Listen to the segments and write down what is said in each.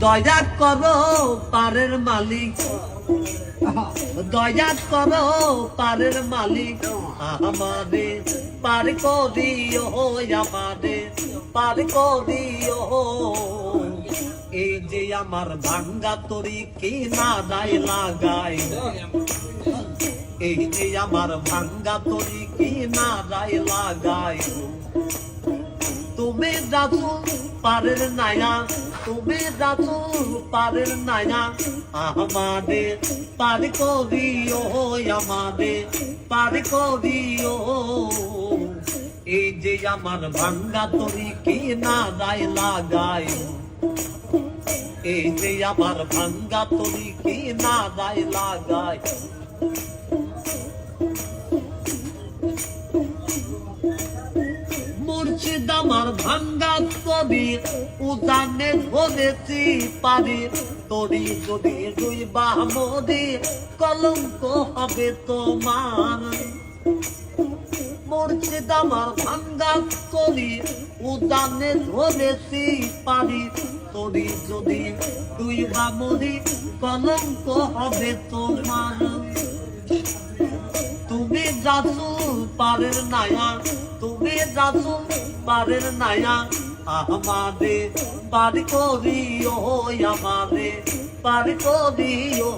দয়া করো পারের মালিক, দয়া করো পারের মালিক, আমাদের পার করিও, আমাদের পার করিও। এই যে আমার ভাঙ্গা তরি কি না দায় লাগাই, এই যে আমার ভাঙ্গা তরি কি না দায় লাগাই। তুমি যাচ্ছো পারের নায়া, তুমি যাচ্ছো পারের নায়া, আমাদের পার করিও, আমাদের পার করিও। এই যে আমার ভাঙ্গা তরি কি না দায় লাগাই, এই যে আমার ভাঙ্গা তরি কি না দায় লাগাই। মুর্শিদ আমার ভাঙ্গা তরি উদানে ধরেছি পারি, তরি যদি দুই বামরি কলঙ্ক হবে তোমার। মুর্শিদ আমার ভাঙ্গা তরি উদানে ধরেছি পারি, তরি যদি দুই বামরি কলঙ্ক হবে তোমার। তুমি যাচ্ছো পারের নায়া, তুমি যাচ্ছো পারের নায়া, আমাদের পার করিও, আমাদের পার করিও।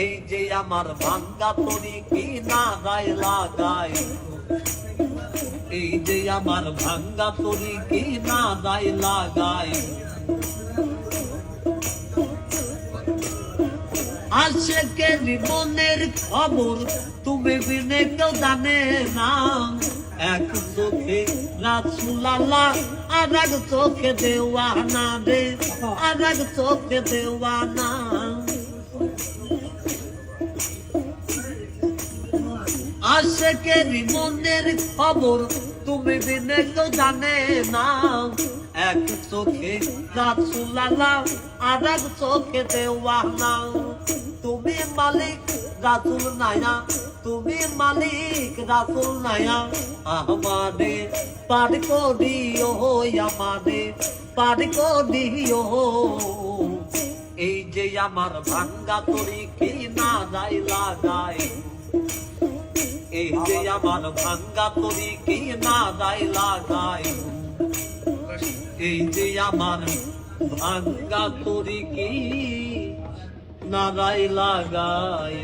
এই যে আমার ভাঙ্গা তরি কি না দায় লাগাই, এই যে আমার ভাঙ্গা তরি কি না দায় লাগাই। আশেকের জীবনের খবর তুমি বিনে কেউ জানে না, এক চোখে রাসূল আল্লাহ আর এক চোখে দেওয়ানা রে, আর এক চোখে দেওয়ানা। আশেকের মনের খবর তুমি বিনে কেউ জানে না, এক চোখে রাসূল আল্লাহ আর এক চোখে দেওয়ানা। তুমি মালিক রাসূল নায়া, তুমি মালিক রাসূল নায়া, আমাদের পার করিও, আমাদের পার করিও। এই যে আমার ভাঙ্গা তরি কি না দায় লাগাই, এই যে আমার ভাঙ্গা তরি কি না দায় লাগাই। এই যে আমার ভাঙ্গা তরি কি না দায় লাগাই।